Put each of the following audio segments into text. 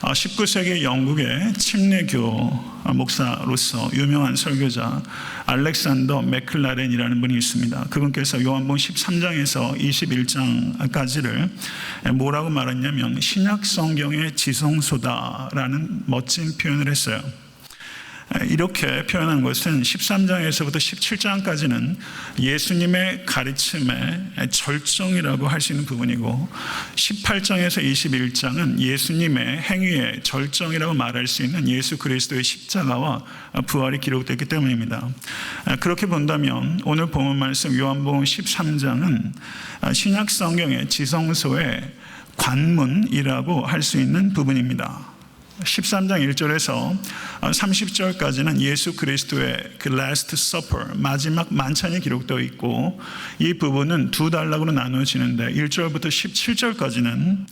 19세기 영국의 침례교 목사로서 유명한 설교자 알렉산더 맥클라렌이라는 분이 있습니다. 그분께서 요한복음 13장에서 21장까지를 뭐라고 말했냐면 신약 성경의 지성소다라는 멋진 표현을 했어요. 이렇게 표현한 것은 13장에서부터 17장까지는 예수님의 가르침의 절정이라고 할 수 있는 부분이고 18장에서 21장은 예수님의 행위의 절정이라고 말할 수 있는 예수 그리스도의 십자가와 부활이 기록됐기 때문입니다. 그렇게 본다면 오늘 본문 말씀 요한복음 13장은 신약 성경의 지성소의 관문이라고 할 수 있는 부분입니다. 13장 1절에서 30절까지는 예수 그리스도의 그 Last Supper, 마지막 만찬이 기록되어 있고 이 부분은 두 단락으로 나누어지는데 1절부터 17절까지는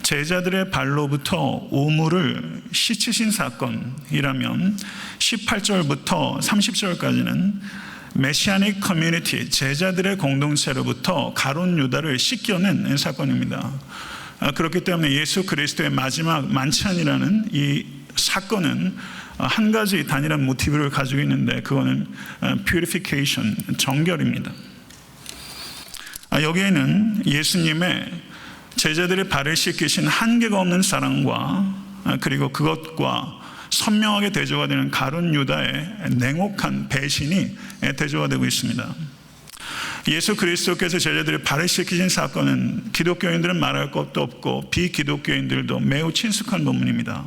제자들의 발로부터 오물을 씻으신 사건이라면 18절부터 30절까지는 메시아닉 커뮤니티, 제자들의 공동체로부터 가룟 유다를 씻겨낸 사건입니다. 그렇기 때문에 예수 그리스도의 마지막 만찬이라는 이 사건은 한 가지 단일한 모티브를 가지고 있는데 그거는 purification, 정결입니다. 여기에는 예수님의 제자들의 발을 씻기신 한계가 없는 사랑과 그리고 그것과 선명하게 대조가 되는 가룟 유다의 냉혹한 배신이 대조가 되고 있습니다. 예수 그리스도께서 제자들의 발을 씻기신 사건은 기독교인들은 말할 것도 없고 비기독교인들도 매우 친숙한 본문입니다.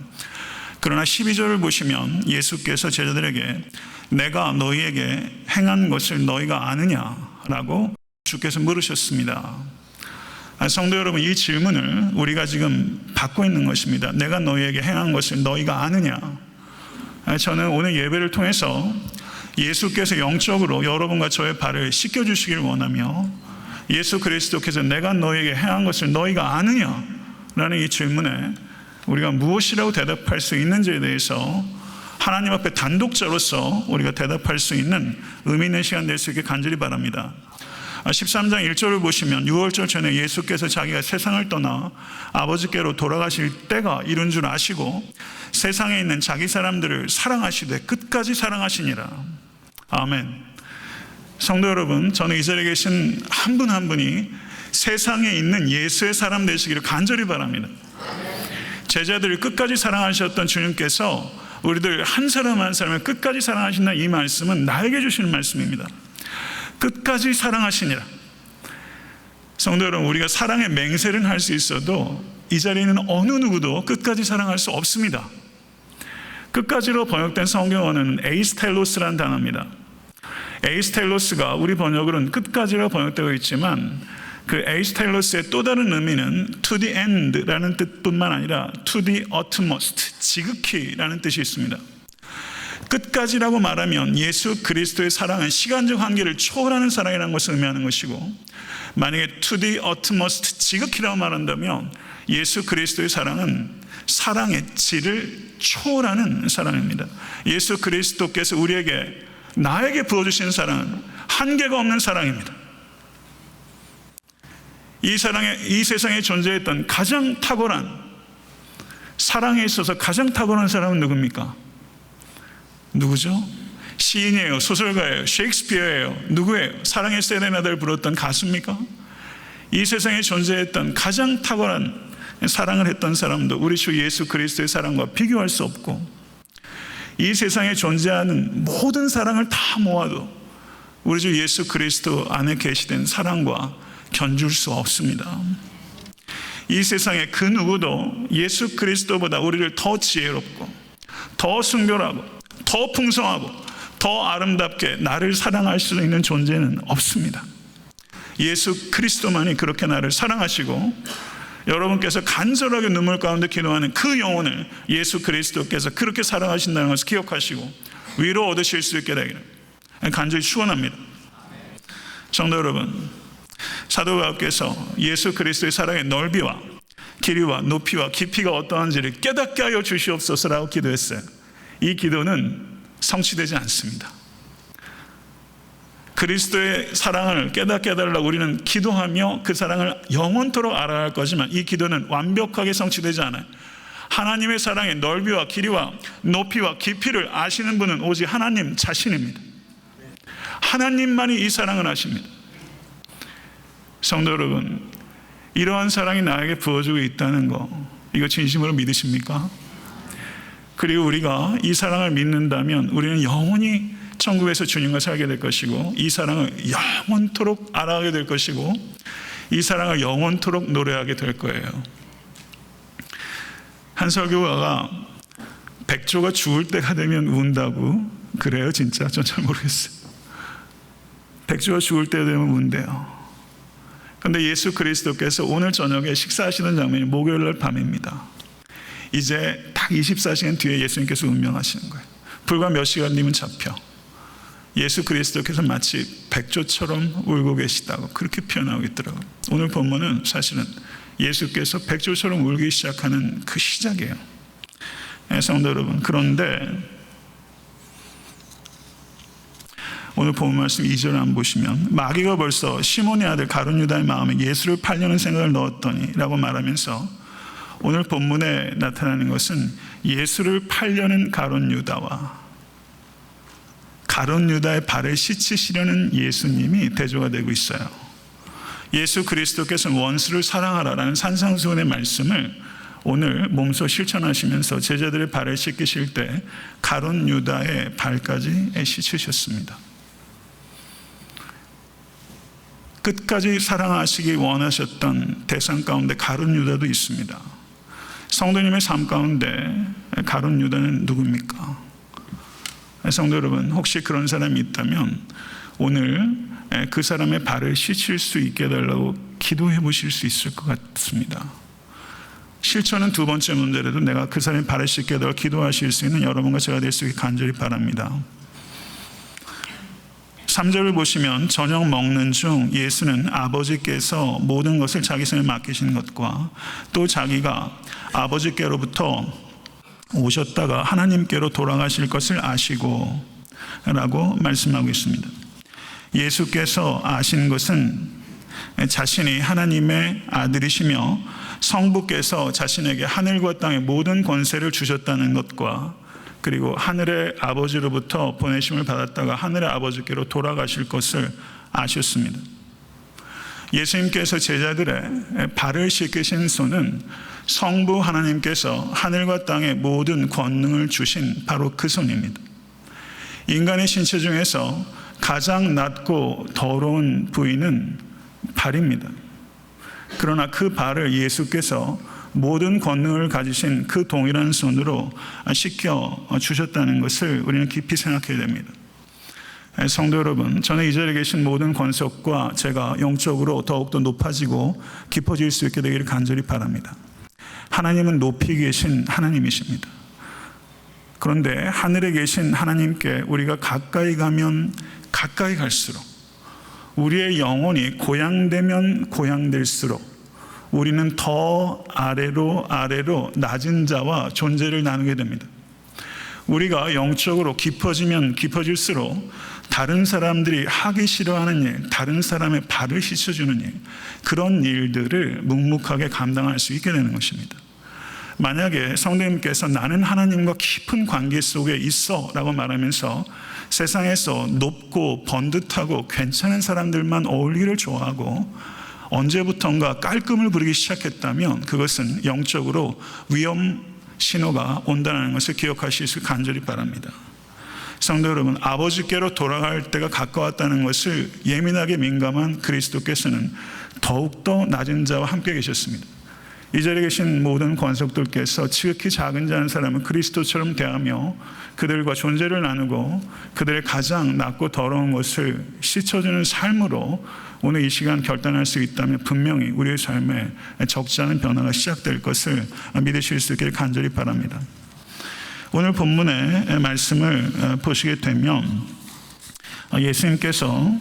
그러나 12절을 보시면 예수께서 제자들에게 내가 너희에게 행한 것을 너희가 아느냐라고 주께서 물으셨습니다. 성도 여러분, 이 질문을 우리가 지금 받고 있는 것입니다. 내가 너희에게 행한 것을 너희가 아느냐? 저는 오늘 예배를 통해서 예수께서 영적으로 여러분과 저의 발을 씻겨주시길 원하며 예수 그리스도께서 내가 너에게 행한 것을 너희가 아느냐? 라는 이 질문에 우리가 무엇이라고 대답할 수 있는지에 대해서 하나님 앞에 단독자로서 우리가 대답할 수 있는 의미 있는 시간 될 수 있게 간절히 바랍니다. 13장 1절을 보시면 6월절 전에 예수께서 자기가 세상을 떠나 아버지께로 돌아가실 때가 이른 줄 아시고 세상에 있는 자기 사람들을 사랑하시되 끝까지 사랑하시니라. 아멘. 성도 여러분, 저는 이 자리에 계신 한 분 한 분이 세상에 있는 예수의 사람 되시기를 간절히 바랍니다. 제자들을 끝까지 사랑하셨던 주님께서 우리들 한 사람 한 사람을 끝까지 사랑하신다, 이 말씀은 나에게 주시는 말씀입니다. 끝까지 사랑하시니라. 성도 여러분, 우리가 사랑의 맹세를 할 수 있어도 이 자리에 있는 어느 누구도 끝까지 사랑할 수 없습니다. 끝까지로 번역된 성경어는 에이스텔로스라는 단어입니다. 에이스텔로스가 우리 번역으로는 끝까지로 번역되고 있지만 그 에이스텔로스의 또 다른 의미는 to the end라는 뜻뿐만 아니라 to the utmost, 지극히라는 뜻이 있습니다. 끝까지라고 말하면 예수 그리스도의 사랑은 시간적 한계를 초월하는 사랑이라는 것을 의미하는 것이고, 만약에 to the utmost, 지극히라고 말한다면 예수 그리스도의 사랑은 사랑의 질을 초월하는 사랑입니다. 예수 그리스도께서 우리에게, 나에게 부어주신 사랑은 한계가 없는 사랑입니다. 이 세상에 존재했던 가장 탁월한 사랑에 있어서 가장 탁월한 사람은 누굽니까? 누구죠? 시인이에요? 소설가예요? 셰익스피어예요? 누구예요? 사랑의 세레나데를 불렀던 가수입니까? 이 세상에 존재했던 가장 탁월한 사랑을 했던 사람도 우리 주 예수 그리스도의 사랑과 비교할 수 없고, 이 세상에 존재하는 모든 사랑을 다 모아도 우리 주 예수 그리스도 안에 계시된 사랑과 견줄 수 없습니다. 이 세상에 그 누구도 예수 그리스도보다 우리를 더 지혜롭고 더 순결하고 더 풍성하고 더 아름답게 나를 사랑할 수 있는 존재는 없습니다. 예수 그리스도만이 그렇게 나를 사랑하시고, 여러분께서 간절하게 눈물 가운데 기도하는 그 영혼을 예수 그리스도께서 그렇게 사랑하신다는 것을 기억하시고 위로 얻으실 수 있게 되기를 간절히 축원합니다. 성도 여러분, 사도 바울께서 예수 그리스도의 사랑의 넓이와 길이와 높이와 깊이가 어떠한지를 깨닫게 하여 주시옵소서라고 기도했어요. 이 기도는 성취되지 않습니다. 그리스도의 사랑을 깨닫게 해달라고 우리는 기도하며 그 사랑을 영원토록 알아야 할 거지만 이 기도는 완벽하게 성취되지 않아요. 하나님의 사랑의 넓이와 길이와 높이와 깊이를 아시는 분은 오직 하나님 자신입니다. 하나님만이 이 사랑을 아십니다. 성도 여러분, 이러한 사랑이 나에게 부어지고 있다는 거, 이거 진심으로 믿으십니까? 그리고 우리가 이 사랑을 믿는다면 우리는 영원히 천국에서 주님과 살게 될 것이고, 이 사랑을 영원토록 알아가게 될 것이고, 이 사랑을 영원토록 노래하게 될 거예요. 한 설교가가 백조가 죽을 때가 되면 운다고 그래요? 진짜? 전 잘 모르겠어요. 백조가 죽을 때 되면 운대요. 그런데 예수 그리스도께서 오늘 저녁에 식사하시는 장면이 목요일날 밤입니다. 이제 딱 24시간 뒤에 예수님께서 운명하시는 거예요. 불과 몇 시간 뒤면 잡혀. 예수 그리스도께서 마치 백조처럼 울고 계시다고 그렇게 표현하고 있더라고요. 오늘 본문은 사실은 예수께서 백조처럼 울기 시작하는 그 시작이에요. 성도 여러분, 그런데 오늘 본문 말씀 2절 한번 보시면, 마귀가 벌써 시몬의 아들 가룟 유다의 마음에 예수를 팔려는 생각을 넣었더니 라고 말하면서, 오늘 본문에 나타나는 것은 예수를 팔려는 가룟 유다와 가룟 유다의 발을 씻으시려는 예수님이 대조가 되고 있어요. 예수 그리스도께서는 원수를 사랑하라라는 산상수훈의 말씀을 오늘 몸소 실천하시면서 제자들의 발을 씻기실 때 가룟 유다의 발까지 씻으셨습니다. 끝까지 사랑하시기 원하셨던 대상 가운데 가룟 유다도 있습니다. 성도님의 삶 가운데 가룟 유다는 누굽니까? 성도 여러분, 혹시 그런 사람이 있다면 오늘 그 사람의 발을 씻을 수 있게 해달라고 기도해 보실 수 있을 것 같습니다. 실천은 두 번째 문제라도 내가 그 사람의 발을 씻게 해달라고 기도하실 수 있는 여러분과 제가 될 수 있게 간절히 바랍니다. 3절을 보시면, 저녁 먹는 중 예수는 아버지께서 모든 것을 자기 손에 맡기신 것과 또 자기가 아버지께로부터 오셨다가 하나님께로 돌아가실 것을 아시고 라고 말씀하고 있습니다. 예수께서 아신 것은 자신이 하나님의 아들이시며 성부께서 자신에게 하늘과 땅의 모든 권세를 주셨다는 것과, 그리고 하늘의 아버지로부터 보내심을 받았다가 하늘의 아버지께로 돌아가실 것을 아셨습니다. 예수님께서 제자들의 발을 씻기신 손은 성부 하나님께서 하늘과 땅의 모든 권능을 주신 바로 그 손입니다. 인간의 신체 중에서 가장 낮고 더러운 부위는 발입니다. 그러나 그 발을 예수께서 모든 권능을 가지신 그 동일한 손으로 씻겨 주셨다는 것을 우리는 깊이 생각해야 됩니다. 성도 여러분, 저는 이 자리에 계신 모든 권속과 제가 영적으로 더욱더 높아지고 깊어질 수 있게 되기를 간절히 바랍니다. 하나님은 높이 계신 하나님이십니다. 그런데 하늘에 계신 하나님께 우리가 가까이 가면 가까이 갈수록, 우리의 영혼이 고양되면 고양될수록 우리는 더 아래로 낮은 자와 존재를 나누게 됩니다. 우리가 영적으로 깊어지면 깊어질수록 다른 사람들이 하기 싫어하는 일, 다른 사람의 발을 씻어주는 일, 그런 일들을 묵묵하게 감당할 수 있게 되는 것입니다. 만약에 성도님께서 나는 하나님과 깊은 관계 속에 있어 라고 말하면서 세상에서 높고 번듯하고 괜찮은 사람들만 어울리기를 좋아하고 언제부턴가 깔끔을 부리기 시작했다면 그것은 영적으로 위험 신호가 온다는 것을 기억하실 수 간절히 바랍니다. 성도 여러분, 아버지께로 돌아갈 때가 가까웠다는 것을 예민하게 민감한 그리스도께서는 더욱더 낮은 자와 함께 계셨습니다. 이 자리에 계신 모든 권속들께서 지극히 작은 자는 사람은 그리스도처럼 대하며 그들과 존재를 나누고 그들의 가장 낮고 더러운 것을 씻어주는 삶으로 오늘 이 시간 결단할 수 있다면 분명히 우리의 삶에 적지 않은 변화가 시작될 것을 믿으실 수 있기를 간절히 바랍니다. 오늘 본문의 말씀을 보시게 되면 예수님께서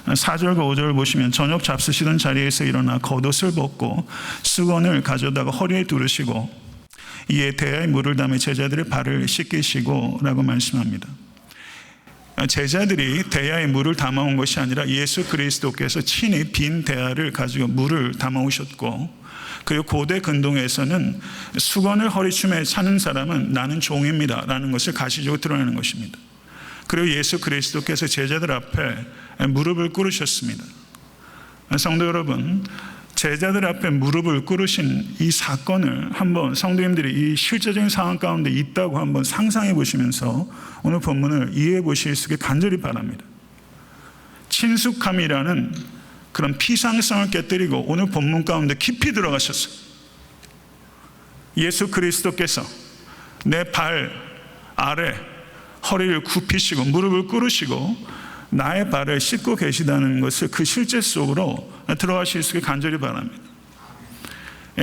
4절과 5절을 보시면, 저녁 잡수시던 자리에서 일어나 겉옷을 벗고 수건을 가져다가 허리에 두르시고 이에 대야에 물을 담아 제자들의 발을 씻기시고 라고 말씀합니다. 제자들이 대야에 물을 담아온 것이 아니라 예수 그리스도께서 친히 빈 대야를 가지고 물을 담아오셨고, 그리고 고대 근동에서는 수건을 허리춤에 차는 사람은 나는 종입니다 라는 것을 가시적으로 드러내는 것입니다. 그리고 예수 그리스도께서 제자들 앞에 무릎을 꿇으셨습니다. 성도 여러분, 제자들 앞에 무릎을 꿇으신 이 사건을 한번 성도님들이 이 실제적인 상황 가운데 있다고 한번 상상해 보시면서 오늘 본문을 이해해 보실 수 있게 간절히 바랍니다. 친숙함이라는 그런 피상성을 깨뜨리고 오늘 본문 가운데 깊이 들어가셨어요. 예수 그리스도께서 내 발 아래 허리를 굽히시고 무릎을 꿇으시고 나의 발을 씻고 계시다는 것을 그 실제 속으로 들어가실 수 있게 간절히 바랍니다.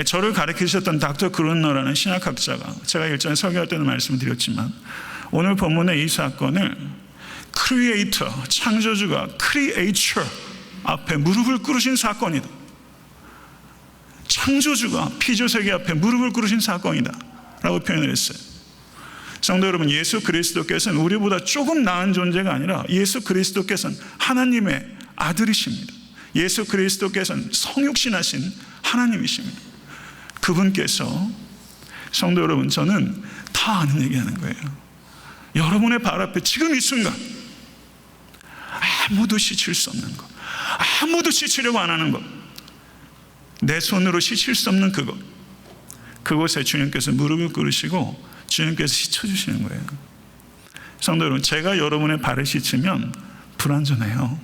저를 가르치셨던 닥터 그룬너라는 신학학자가, 제가 일전에 설교할 때도 말씀드렸지만, 오늘 본문의 이 사건을 크리에이터, 창조주가 크리에이처 앞에 무릎을 꿇으신 사건이다, 창조주가 피조세계 앞에 무릎을 꿇으신 사건이다 라고 표현을 했어요. 성도 여러분, 예수 그리스도께서는 우리보다 조금 나은 존재가 아니라 예수 그리스도께서는 하나님의 아들이십니다. 예수 그리스도께서는 성육신하신 하나님이십니다. 그분께서, 성도 여러분, 저는 다 아는 얘기하는 거예요. 여러분의 발 앞에 지금 이 순간 아무도 씻을 수 없는 것, 아무도 씻으려고 안 하는 것, 내 손으로 씻을 수 없는 그것, 그곳에 주님께서 무릎을 꿇으시고 주님께서 씻어주시는 거예요. 성도 여러분, 제가 여러분의 발을 씻으면 불완전해요.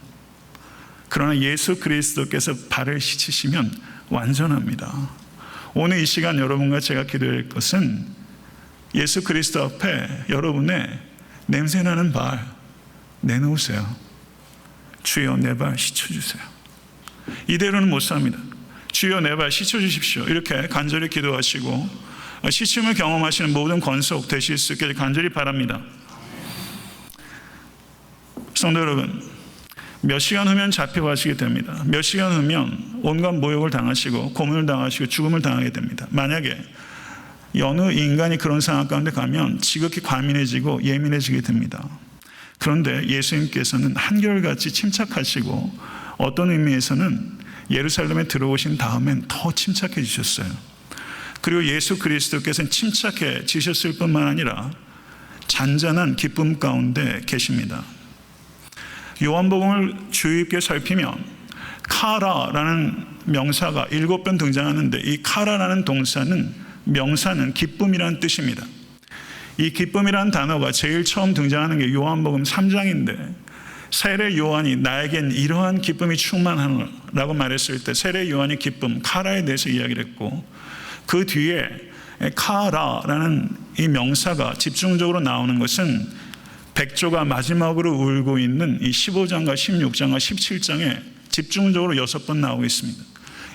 그러나 예수 그리스도께서 발을 씻으시면 완전합니다. 오늘 이 시간 여러분과 제가 기도할 것은 예수 그리스도 앞에 여러분의 냄새나는 발 내놓으세요. 주여 내 발 씻어주세요. 이대로는 못 삽니다. 주여 내 발 씻어주십시오. 이렇게 간절히 기도하시고 씻음을 경험하시는 모든 권속 되실 수 있게 간절히 바랍니다. 성도 여러분, 몇 시간 후면 잡혀가시게 됩니다. 몇 시간 후면 온갖 모욕을 당하시고 고문을 당하시고 죽음을 당하게 됩니다. 만약에 어느 인간이 그런 상황 가운데 가면 지극히 과민해지고 예민해지게 됩니다. 그런데 예수님께서는 한결같이 침착하시고 어떤 의미에서는 예루살렘에 들어오신 다음엔 더 침착해지셨어요. 그리고 예수 그리스도께서는 침착해지셨을 뿐만 아니라 잔잔한 기쁨 가운데 계십니다. 요한복음을 주의 깊게 살피면 카라라는 명사가 7번 등장하는데, 이 카라라는 명사는 기쁨이라는 뜻입니다. 이 기쁨이라는 단어가 제일 처음 등장하는 게 요한복음 3장인데, 세례 요한이 나에겐 이러한 기쁨이 충만하노라고 말했을 때 세례 요한이 기쁨, 카라에 대해서 이야기를 했고, 그 뒤에 카라라는 이 명사가 집중적으로 나오는 것은 백조가 마지막으로 울고 있는 이 15장과 16장과 17장에 집중적으로 6번 나오고 있습니다.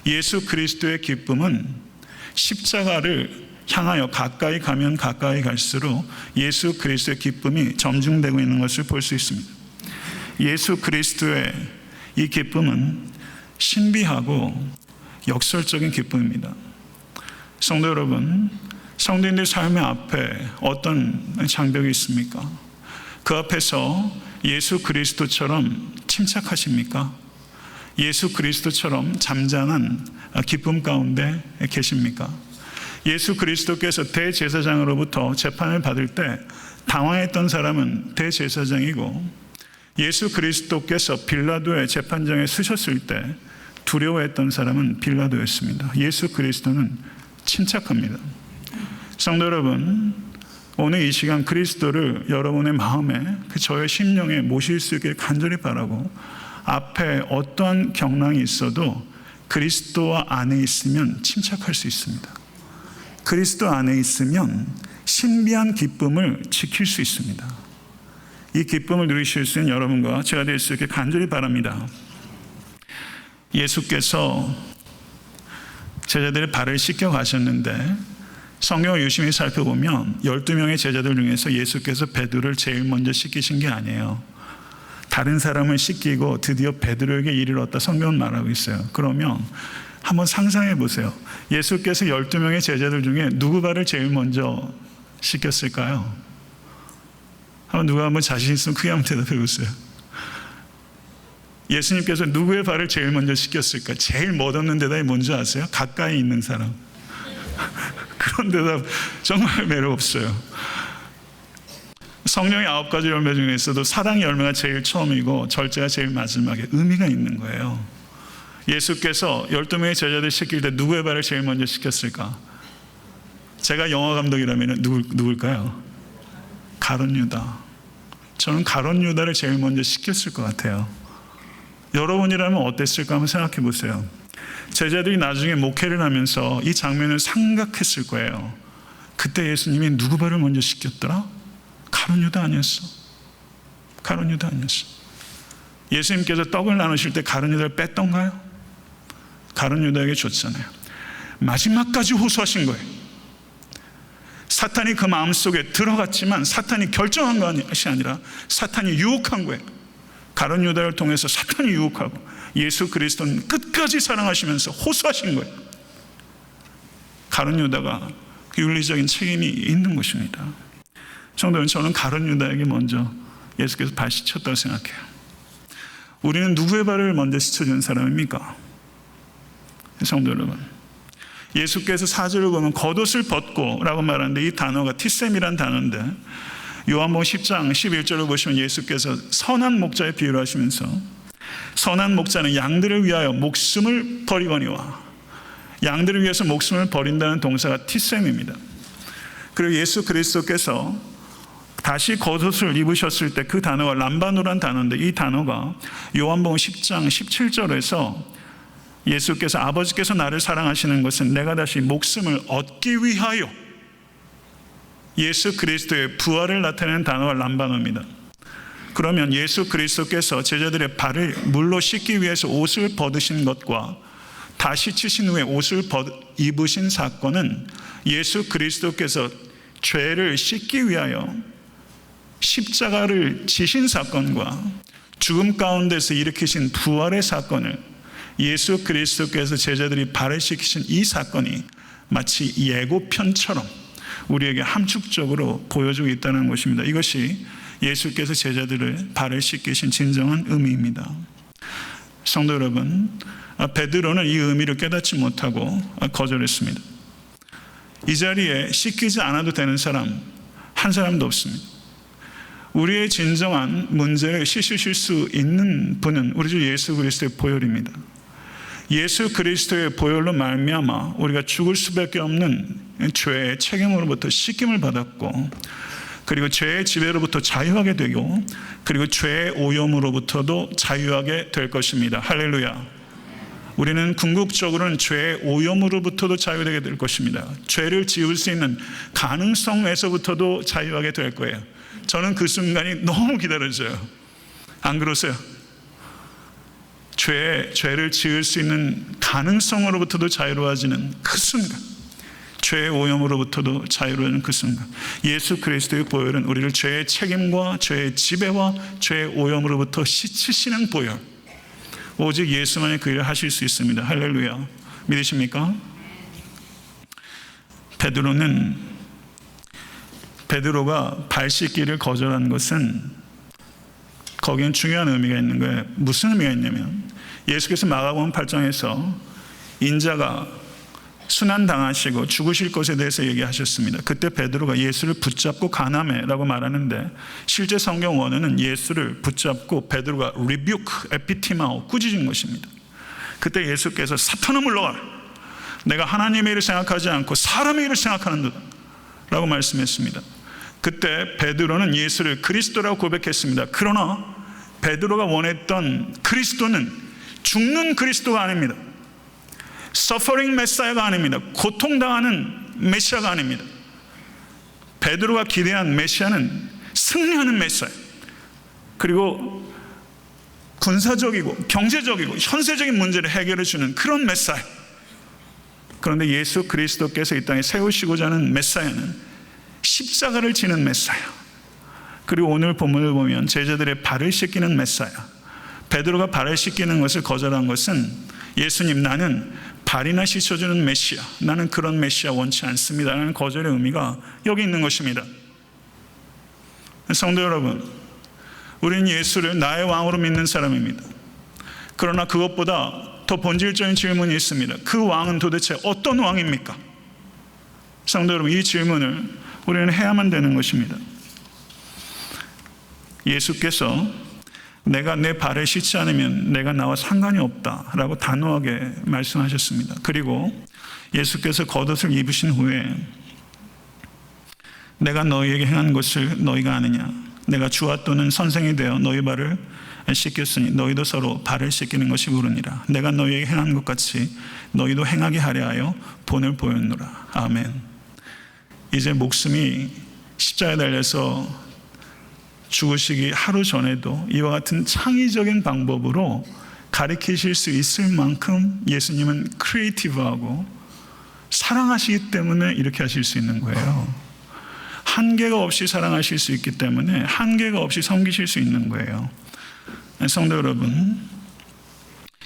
예수 그리스도의 기쁨은 십자가를 향하여 가까이 가면 가까이 갈수록 예수 그리스도의 기쁨이 점증되고 있는 것을 볼 수 있습니다. 예수 그리스도의 이 기쁨은 신비하고 역설적인 기쁨입니다. 성도 여러분, 성도인들 삶의 앞에 어떤 장벽이 있습니까? 그 앞에서 예수 그리스도처럼 침착하십니까? 예수 그리스도처럼 잠잠한 기쁨 가운데 계십니까? 예수 그리스도께서 대제사장으로부터 재판을 받을 때 당황했던 사람은 대제사장이고, 예수 그리스도께서 빌라도의 재판장에 서셨을 때 두려워했던 사람은 빌라도였습니다. 예수 그리스도는 침착합니다. 성도 여러분, 오늘 이 시간 그리스도를 여러분의 마음에, 저의 심령에 모실 수 있길 간절히 바라고, 앞에 어떠한 경랑이 있어도 그리스도 안에 있으면 침착할 수 있습니다. 그리스도 안에 있으면 신비한 기쁨을 지킬 수 있습니다. 이 기쁨을 누리실 수 있는 여러분과 제가 될 수 있게 간절히 바랍니다. 예수께서 제자들의 발을 씻겨 가셨는데, 성경을 유심히 살펴보면 12명의 제자들 중에서 예수께서 베드로를 제일 먼저 씻기신 게 아니에요. 다른 사람을 씻기고 드디어 베드로에게 이르렀다 성경은 말하고 있어요. 그러면 한번 상상해 보세요. 예수께서 12명의 제자들 중에 누구 발을 제일 먼저 씻겼을까요? 누가 한번 자신 있으면 크게 한번 대답해 보세요. 예수님께서 누구의 발을 제일 먼저 씻겼을까? 제일 멋없는 대답이 뭔지 아세요? 가까이 있는 사람. 그런 대답 정말 매력 없어요. 성령의 9가지 열매 중에서도 사랑의 열매가 제일 처음이고 절제가 제일 마지막에 의미가 있는 거예요. 예수께서 12명의 제자들 씻길 때 누구의 발을 제일 먼저 씻겼을까? 제가 영화 감독이라면 누굴까요? 가룟 유다. 저는 가룟 유다를 제일 먼저 씻겼을 것 같아요. 여러분이라면 어땠을까 한번 생각해 보세요. 제자들이 나중에 목회를 하면서 이 장면을 생각했을 거예요. 그때 예수님이 누구 발을 먼저 씻겼더라? 가룟 유다 아니었어? 가룟 유다 아니었어? 예수님께서 떡을 나누실 때 가룟 유다를 뺐던가요? 가룟 유다에게 줬잖아요. 마지막까지 호소하신 거예요. 사탄이 그 마음속에 들어갔지만 사탄이 결정한 것이 아니라 사탄이 유혹한 거예요. 가룟 유다를 통해서 사탄이 유혹하고 예수 그리스도는 끝까지 사랑하시면서 호소하신 거예요. 가룟 유다가 윤리적인 책임이 있는 것입니다. 성도 여러분, 저는 가룟 유다에게 먼저 예수께서 발 씻혔다고 생각해요. 우리는 누구의 발을 먼저 씻어준 사람입니까? 성도 여러분, 예수께서 4절을 보면 겉옷을 벗고 라고 말하는데 이 단어가 티셈이란 단어인데 요한복음 10장 11절을 보시면 예수께서 선한 목자의 비유를 하시면서 선한 목자는 양들을 위하여 목숨을 버리거니와, 양들을 위해서 목숨을 버린다는 동사가 티셈입니다. 그리고 예수 그리스도께서 다시 겉옷을 입으셨을 때 그 단어가 람바누란 단어인데 이 단어가 요한복음 10장 17절에서 예수께서 아버지께서 나를 사랑하시는 것은 내가 다시 목숨을 얻기 위하여, 예수 그리스도의 부활을 나타내는 단어가 람바누입니다. 그러면 예수 그리스도께서 제자들의 발을 물로 씻기 위해서 옷을 벗으신 것과 다시 치신 후에 옷을 입으신 사건은 예수 그리스도께서 죄를 씻기 위하여 십자가를 지신 사건과 죽음 가운데서 일으키신 부활의 사건을 예수 그리스도께서 제자들이 발을 씻기신 이 사건이 마치 예고편처럼 우리에게 함축적으로 보여주고 있다는 것입니다. 이것이 예수께서 제자들을 발을 씻기신 진정한 의미입니다. 성도 여러분, 베드로는 이 의미를 깨닫지 못하고 거절했습니다. 이 자리에 씻기지 않아도 되는 사람 한 사람도 없습니다. 우리의 진정한 문제를 씻으실 수 있는 분은 우리 주 예수 그리스도의 보혈입니다. 예수 그리스도의 보혈로 말미암아 우리가 죽을 수밖에 없는 죄의 책임으로부터 씻김을 받았고, 그리고 죄의 지배로부터 자유하게 되고, 그리고 죄의 오염으로부터도 자유하게 될 것입니다. 할렐루야. 우리는 궁극적으로는 죄의 오염으로부터도 자유되게 될 것입니다. 죄를 지을 수 있는 가능성에서부터도 자유하게 될 거예요. 저는 그 순간이 너무 기다려져요. 안 그러세요? 죄를 지을 수 있는 가능성으로부터도 자유로워지는 그 순간, 죄의 오염으로부터도 자유로워지는 그 순간, 예수 그리스도의 보혈은 우리를 죄의 책임과 죄의 지배와 죄의 오염으로부터 씻으시는 보혈, 오직 예수만이 그 일을 하실 수 있습니다. 할렐루야. 믿으십니까? 베드로가 발 씻기를 거절한 것은 거기엔 중요한 의미가 있는 거예요. 무슨 의미가 있냐면 예수께서 마가복음 8장에서 인자가 순환당하시고 죽으실 것에 대해서 얘기하셨습니다. 그때 베드로가 예수를 붙잡고 가나메라고 말하는데 실제 성경 원어는 예수를 붙잡고 베드로가 리뷰크 에피티마오 꾸짖은 것입니다. 그때 예수께서 사탄아 물러가라, 내가 하나님의 일을 생각하지 않고 사람의 일을 생각하는도다 라고 말씀했습니다. 그때 베드로는 예수를 그리스도라고 고백했습니다. 그러나 베드로가 원했던 그리스도는 죽는 그리스도가 아닙니다. 서퍼링 메시아가 아닙니다. 고통당하는 메시아가 아닙니다. 베드로가 기대한 메시아는 승리하는 메시아, 그리고 군사적이고 경제적이고 현세적인 문제를 해결해 주는 그런 메시아. 그런데 예수 그리스도께서 이 땅에 세우시고자 하는 메시아는 십자가를 지는 메시아, 그리고 오늘 본문을 보면 제자들의 발을 씻기는 메시아. 베드로가 발을 씻기는 것을 거절한 것은 예수님, 나는 발이나 씻어주는 메시아, 나는 그런 메시아 원치 않습니다 라는 거절의 의미가 여기 있는 것입니다. 성도 여러분, 우리는 예수를 나의 왕으로 믿는 사람입니다. 그러나 그것보다 더 본질적인 질문이 있습니다. 그 왕은 도대체 어떤 왕입니까? 성도 여러분, 이 질문을 우리는 해야만 되는 것입니다. 예수께서 내가 내 발을 씻지 않으면 내가 나와 상관이 없다라고 단호하게 말씀하셨습니다. 그리고 예수께서 겉옷을 입으신 후에 내가 너희에게 행한 것을 너희가 아느냐? 내가 주와 또는 선생이 되어 너희 발을 씻겼으니 너희도 서로 발을 씻기는 것이 옳으니라. 내가 너희에게 행한 것 같이 너희도 행하게 하려 하여 본을 보였노라. 아멘. 이제 목숨이 십자가에 달려서 죽으시기 하루 전에도 이와 같은 창의적인 방법으로 가르치실 수 있을 만큼 예수님은 크리에이티브하고 사랑하시기 때문에 이렇게 하실 수 있는 거예요. 한계가 없이 사랑하실 수 있기 때문에 한계가 없이 섬기실 수 있는 거예요. 성도 여러분,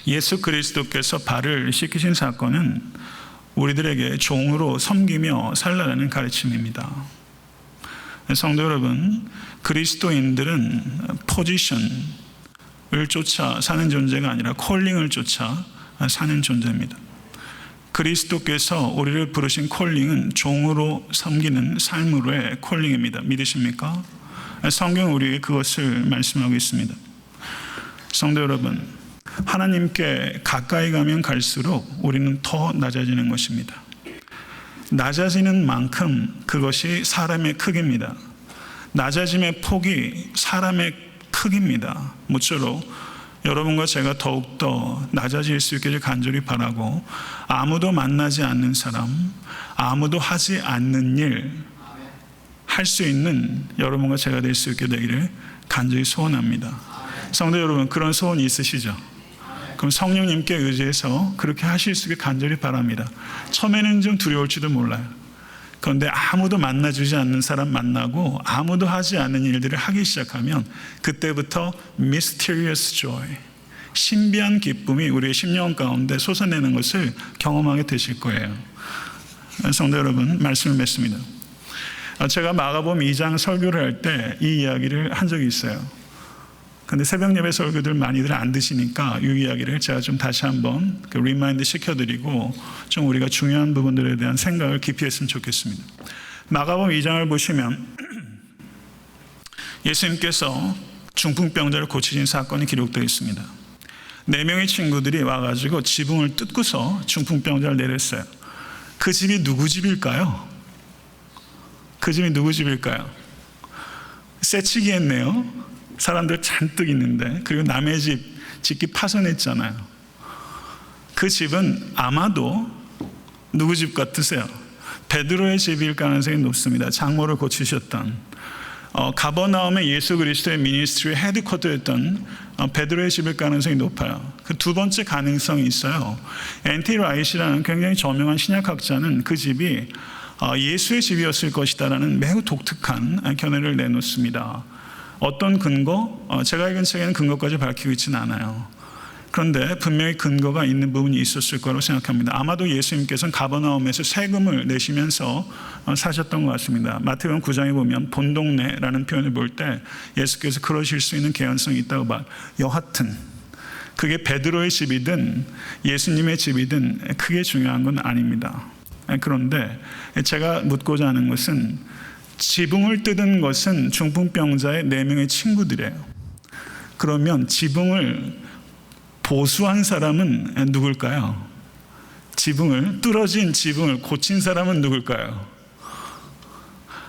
예수 그리스도께서 발을 씻기신 사건은 우리들에게 종으로 섬기며 살라라는 가르침입니다. 성도 여러분, 그리스도인들은 포지션을 쫓아 사는 존재가 아니라 콜링을 쫓아 사는 존재입니다. 그리스도께서 우리를 부르신 콜링은 종으로 섬기는 삶으로의 콜링입니다. 믿으십니까? 성경은 우리에게 그것을 말씀하고 있습니다. 성도 여러분, 하나님께 가까이 가면 갈수록 우리는 더 낮아지는 것입니다. 낮아지는 만큼 그것이 사람의 크기입니다. 낮아짐의 폭이 사람의 크기입니다. 모쪼록 여러분과 제가 더욱더 낮아질 수 있기를 간절히 바라고, 아무도 만나지 않는 사람, 아무도 하지 않는 일 할 수 있는 여러분과 제가 될 수 있게 되기를 간절히 소원합니다. 성도 여러분, 그런 소원이 있으시죠? 그럼 성령님께 의지해서 그렇게 하실 수 있게 간절히 바랍니다. 처음에는 좀 두려울지도 몰라요. 그런데 아무도 만나주지 않는 사람 만나고 아무도 하지 않는 일들을 하기 시작하면 그때부터 mysterious joy, 신비한 기쁨이 우리의 심령 가운데 솟아내는 것을 경험하게 되실 거예요. 성도 여러분, 말씀을 맺습니다. 제가 마가복음 2장 설교를 할 때 이 이야기를 한 적이 있어요. 근데 새벽 예배 설교들 많이들 안 드시니까 이 이야기를 제가 좀 다시 한번 리마인드 시켜드리고 좀 우리가 중요한 부분들에 대한 생각을 깊이 했으면 좋겠습니다. 마가복음 2장을 보시면 예수님께서 중풍병자를 고치신 사건이 기록되어 있습니다. 4명의 친구들이 와가지고 지붕을 뜯고서 중풍병자를 내렸어요. 그 집이 누구 집일까요? 그 집이 누구 집일까요? 새치기 했네요. 사람들 잔뜩 있는데, 그리고 남의 집 짓기 파손했잖아요. 그 집은 아마도 누구 집 같으세요? 베드로의 집일 가능성이 높습니다. 장모를 고치셨던, 가버나움의 예수 그리스도의 미니스트리의 헤드쿼터였던 베드로의 집일 가능성이 높아요. 그 두 번째 가능성이 있어요. N.T. 라이트라는 굉장히 저명한 신약학자는 그 집이 예수의 집이었을 것이다라는 매우 독특한 견해를 내놓습니다. 어떤 근거? 제가 읽은 책에는 근거까지 밝히고 있지는 않아요. 그런데 분명히 근거가 있는 부분이 있었을 거라고 생각합니다. 아마도 예수님께서는 가버나움에서 세금을 내시면서 사셨던 것 같습니다. 마태복음 9장에 보면 본동네라는 표현을 볼 때 예수께서 그러실 수 있는 개연성이 있다고 봐요. 여하튼 그게 베드로의 집이든 예수님의 집이든 크게 중요한 건 아닙니다. 그런데 제가 묻고자 하는 것은, 지붕을 뜯은 것은 중풍병자의 4명의 친구들이에요. 그러면 지붕을 보수한 사람은 누굴까요? 뚫어진 지붕을 고친 사람은 누굴까요?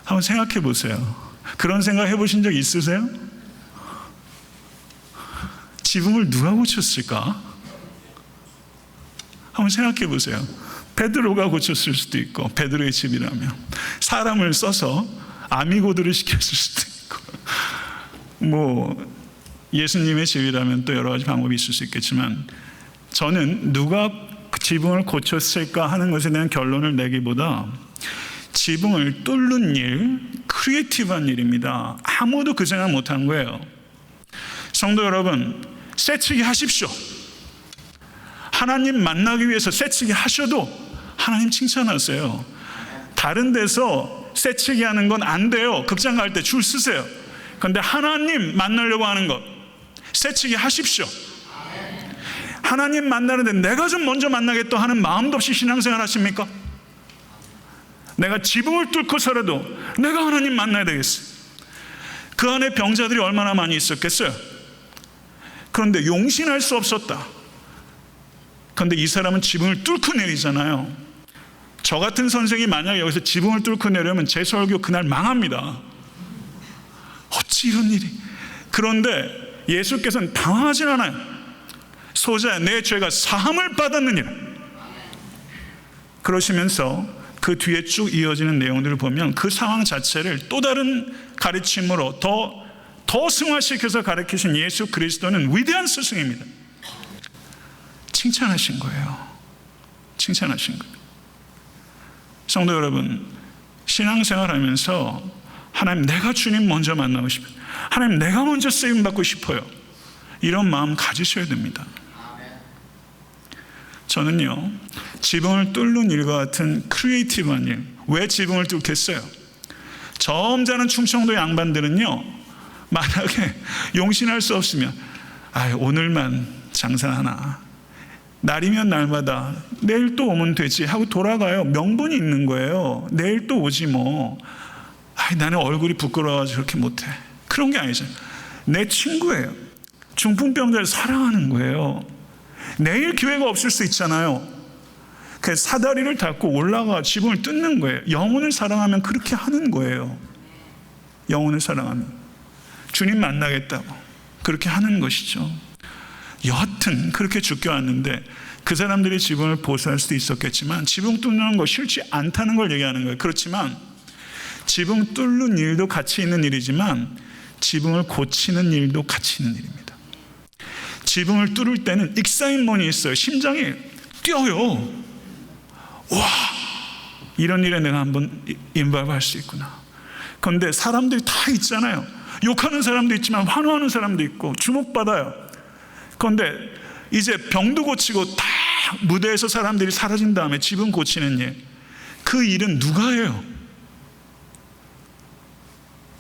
한번 생각해 보세요. 그런 생각 해보신 적 있으세요? 지붕을 누가 고쳤을까? 한번 생각해 보세요. 베드로가 고쳤을 수도 있고, 베드로의 집이라면 사람을 써서 아미고드를 시켰을 수도 있고, 예수님의 집이라면 또 여러 가지 방법이 있을 수 있겠지만, 저는 누가 지붕을 고쳤을까 하는 것에 대한 결론을 내기보다 지붕을 뚫는 일, 크리에이티브한 일입니다. 아무도 그 생각 못한 거예요. 성도 여러분, 새치기 하십시오. 하나님 만나기 위해서 새치기 하셔도 하나님 칭찬하세요. 다른 데서 새치기 하는 건 안 돼요. 극장 갈 때 줄 서세요. 그런데 하나님 만나려고 하는 것, 새치기 하십시오. 하나님 만나는데 내가 좀 먼저 만나겠다 하는 마음도 없이 신앙생활 하십니까? 내가 지붕을 뚫고서라도 내가 하나님 만나야 되겠어. 그 안에 병자들이 얼마나 많이 있었겠어요? 그런데 용신할 수 없었다. 그런데 이 사람은 지붕을 뚫고 내리잖아요. 저 같은 선생이 만약에 여기서 지붕을 뚫고 내려면 제 설교 그날 망합니다. 어찌 이런 일이. 그런데 예수께서는 당황하진 않아요. 소자야, 내 죄가 사함을 받았느니라. 그러시면서 그 뒤에 쭉 이어지는 내용들을 보면 그 상황 자체를 또 다른 가르침으로 더 승화시켜서 가르치신 예수 그리스도는 위대한 스승입니다. 칭찬하신 거예요. 칭찬하신 거예요. 성도 여러분, 신앙생활 하면서 하나님, 내가 주님 먼저 만나고 싶어요. 하나님, 내가 먼저 쓰임받고 싶어요. 이런 마음 가지셔야 됩니다. 저는요, 지붕을 뚫는 일과 같은 크리에이티브한 일, 왜 지붕을 뚫겠어요? 점잖은 충청도 양반들은요, 만약에 용신할 수 없으면 오늘만 장사하나, 날이면 날마다 내일 또 오면 되지 하고 돌아가요. 명분이 있는 거예요. 내일 또 오지 뭐. 나는 얼굴이 부끄러워서 그렇게 못해. 그런 게 아니죠. 내 친구예요. 중풍병자를 사랑하는 거예요. 내일 기회가 없을 수 있잖아요. 그래서 사다리를 닫고 올라가 지붕을 뚫는 거예요. 영혼을 사랑하면 그렇게 하는 거예요. 영혼을 사랑하면 주님 만나겠다고 그렇게 하는 것이죠. 여하튼 그렇게 죽겨왔는데 그 사람들이 지붕을 보수할 수도 있었겠지만 지붕 뚫는 거 싫지 않다는 걸 얘기하는 거예요. 그렇지만 지붕 뚫는 일도 가치 있는 일이지만 지붕을 고치는 일도 가치 있는 일입니다. 지붕을 뚫을 때는 익사이먼이 있어요. 심장이 뛰어요. 와, 이런 일에 내가 한번 인발브 할 수 있구나. 그런데 사람들이 다 있잖아요. 욕하는 사람도 있지만 환호하는 사람도 있고 주목받아요. 그런데 이제 병도 고치고 다 무대에서 사람들이 사라진 다음에 지붕 고치는 일, 그 일은 누가 해요?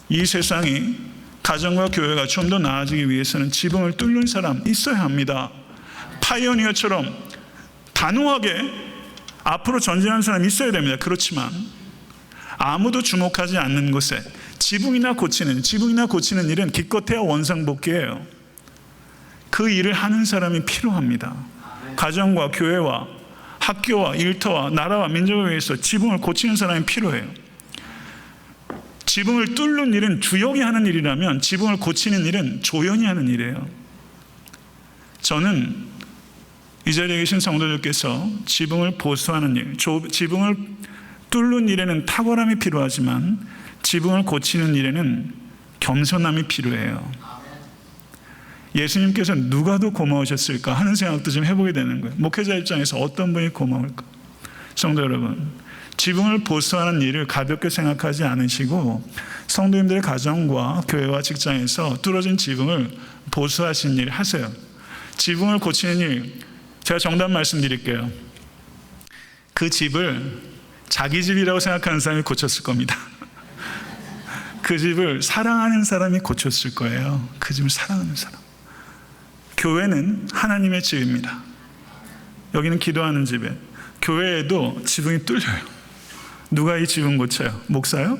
이 세상이 가정과 교회가 좀 더 나아지기 위해서는 지붕을 뚫는 사람 있어야 합니다. 파이오니어처럼 단호하게 앞으로 전진하는 사람이 있어야 됩니다. 그렇지만 아무도 주목하지 않는 곳에 지붕이나 고치는 일은 기껏해야 원상복귀예요. 그 일을 하는 사람이 필요합니다. 가정과 교회와 학교와 일터와 나라와 민족을 위해서 지붕을 고치는 사람이 필요해요. 지붕을 뚫는 일은 주역이 하는 일이라면 지붕을 고치는 일은 조연이 하는 일이에요. 저는 이 자리에 계신 성도들께서 지붕을 보수하는 일, 지붕을 뚫는 일에는 탁월함이 필요하지만 지붕을 고치는 일에는 겸손함이 필요해요. 예수님께서 누가 더 고마우셨을까 하는 생각도 좀 해보게 되는 거예요. 목회자 입장에서 어떤 분이 고마울까? 성도 여러분, 지붕을 보수하는 일을 가볍게 생각하지 않으시고 성도님들의 가정과 교회와 직장에서 뚫어진 지붕을 보수하시는 일 하세요. 지붕을 고치는 일, 제가 정답 말씀드릴게요. 그 집을 자기 집이라고 생각하는 사람이 고쳤을 겁니다. 그 집을 사랑하는 사람이 고쳤을 거예요. 그 집을 사랑하는 사람. 교회는 하나님의 집입니다. 여기는 기도하는 집에, 교회에도 지붕이 뚫려요. 누가 이 지붕 고쳐요? 목사요?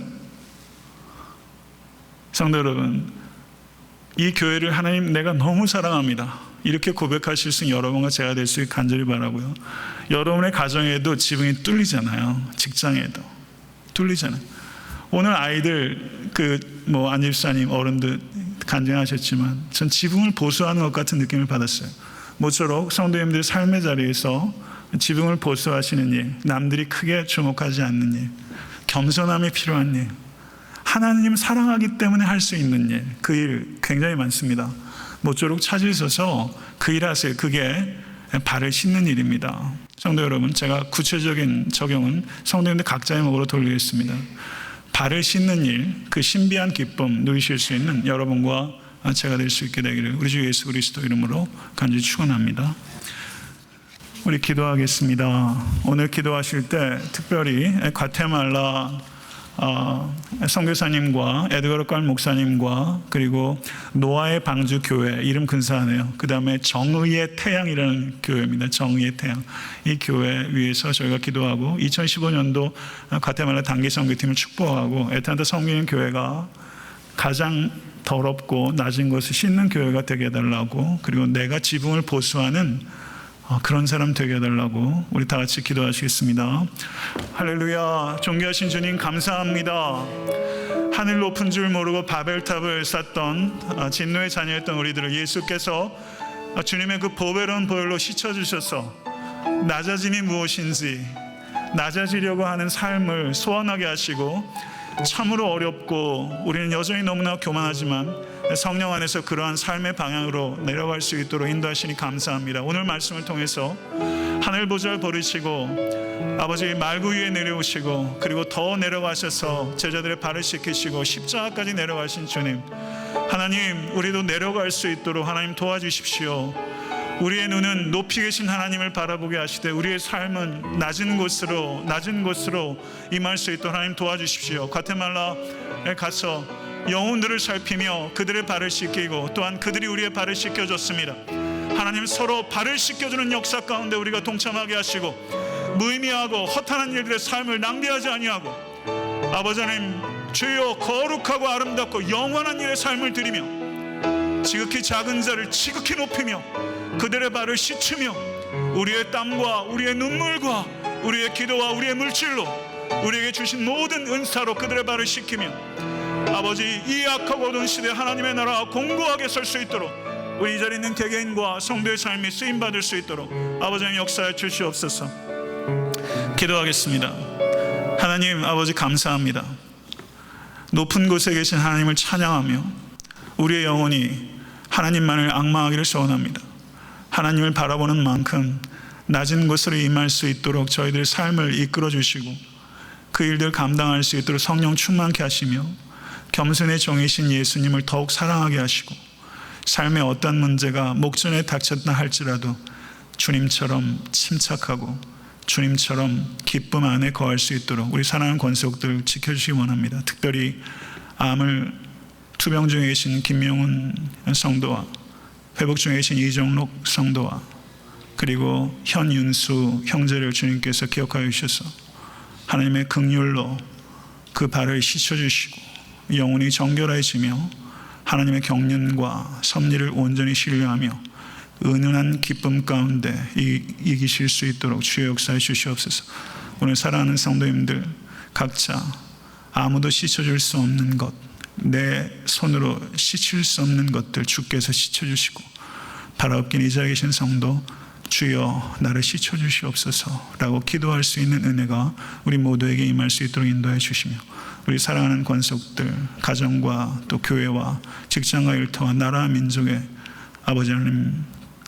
성도 여러분, 이 교회를 하나님 내가 너무 사랑합니다, 이렇게 고백하실 수 있는 여러분과 제가 될 수 있게 간절히 바라고요. 여러분의 가정에도 지붕이 뚫리잖아요. 직장에도 뚫리잖아요. 오늘 아이들 안집사님 어른들 간증하셨지만 전 지붕을 보수하는 것 같은 느낌을 받았어요. 모쪼록 성도님들의 삶의 자리에서 지붕을 보수하시는 일, 남들이 크게 주목하지 않는 일, 겸손함이 필요한 일, 하나님 사랑하기 때문에 할 수 있는 일, 그 일 굉장히 많습니다. 모쪼록 찾으셔서 그 일 하세요. 그게 발을 씻는 일입니다. 성도 여러분, 제가 구체적인 적용은 성도님들 각자의 목으로 돌리겠습니다. 발을 씻는 일, 그 신비한 기쁨 누리실 수 있는 여러분과 제가 될 수 있게 되기를 우리 주 예수 그리스도 이름으로 간절히 축원합니다. 우리 기도하겠습니다. 오늘 기도하실 때 특별히 과테말라 선교사님과 에드거르 깔 목사님과 그리고 노아의 방주 교회, 이름 근사하네요. 그 다음에 정의의 태양이라는 교회입니다. 정의의 태양. 이 교회 위해서 저희가 기도하고 2015년도 과테말라 단기 선교팀을 축복하고 에탄타 섬기는 교회가 가장 더럽고 낮은 것을 씻는 교회가 되게 해달라고, 그리고 내가 지붕을 보수하는 그런 사람 되게 해달라고 우리 다 같이 기도하시겠습니다. 할렐루야. 존귀하신 주님 감사합니다. 하늘 높은 줄 모르고 바벨탑을 쌓던 진노의 자녀였던 우리들을 예수께서 주님의 그 보배로운 보혈로 씻어주셔서 낮아짐이 무엇인지, 낮아지려고 하는 삶을 소원하게 하시고, 참으로 어렵고 우리는 여전히 너무나 교만하지만 성령 안에서 그러한 삶의 방향으로 내려갈 수 있도록 인도하시니 감사합니다. 오늘 말씀을 통해서 하늘 보좌를 버리시고 아버지 말구 위에 내려오시고, 그리고 더 내려가셔서 제자들의 발을 씻기시고 십자가까지 내려가신 주님, 하나님 우리도 내려갈 수 있도록 하나님 도와주십시오. 우리의 눈은 높이 계신 하나님을 바라보게 하시되 우리의 삶은 낮은 곳으로 임할 수 있도록 하나님 도와주십시오. 과테말라에 가서 영혼들을 살피며 그들의 발을 씻기고, 또한 그들이 우리의 발을 씻겨줬습니다. 하나님 서로 발을 씻겨주는 역사 가운데 우리가 동참하게 하시고, 무의미하고 허탄한 일들의 삶을 낭비하지 아니하고, 아버지 하나님 주여 거룩하고 아름답고 영원한 일의 삶을 드리며 지극히 작은 자를 지극히 높이며 그들의 발을 씻으며 우리의 땀과 우리의 눈물과 우리의 기도와 우리의 물질로 우리에게 주신 모든 은사로 그들의 발을 씻기며 아버지 이 악하고 어두운 시대에 하나님의 나라가 공고하게 설 수 있도록 우리 이 자리에 있는 개개인과 성도의 삶이 쓰임받을 수 있도록 아버지 하나님 역사해 주시옵소서. 기도하겠습니다. 하나님 아버지 감사합니다. 높은 곳에 계신 하나님을 찬양하며 우리의 영혼이 하나님만을 앙망하기를 소원합니다. 하나님을 바라보는 만큼 낮은 곳으로 임할 수 있도록 저희들의 삶을 이끌어 주시고 그 일들 감당할 수 있도록 성령 충만케 하시며 겸손의 종이신 예수님을 더욱 사랑하게 하시고, 삶의 어떤 문제가 목전에 닥쳤다 할지라도 주님처럼 침착하고 주님처럼 기쁨 안에 거할 수 있도록 우리 사랑하는 권속들 지켜주시기 원합니다. 특별히 암을 투병 중에 계신 김명훈 성도와 회복 중에 계신 이정록 성도와 그리고 현윤수 형제를 주님께서 기억하여 주셔서 하나님의 긍휼로 그 발을 씻어주시고 영혼이 정결해지며 하나님의 경륜과 섭리를 온전히 신뢰하며 은은한 기쁨 가운데 이기실 수 있도록 주의 역사해 주시옵소서. 오늘 사랑하는 성도님들 각자 아무도 씻어줄 수 없는 것, 내 손으로 씻을 수 없는 것들 주께서 씻어주시고, 바라옵긴 이 자리에 계신 성도 주여 나를 씻어주시옵소서 라고 기도할 수 있는 은혜가 우리 모두에게 임할 수 있도록 인도해 주시며, 우리 사랑하는 권속들 가정과 또 교회와 직장과 일터와 나라 민족의 아버지 하나님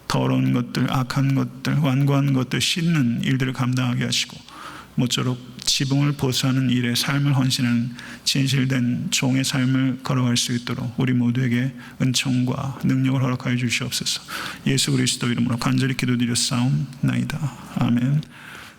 더러운 것들, 악한 것들, 완고한 것들 씻는 일들을 감당하게 하시고 모쪼록 지붕을 보수하는 일에 삶을 헌신하는 진실된 종의 삶을 걸어갈 수 있도록 우리 모두에게 은총과 능력을 허락하여 주시옵소서. 예수 그리스도 이름으로 간절히 기도드렸사옵나이다. 아멘.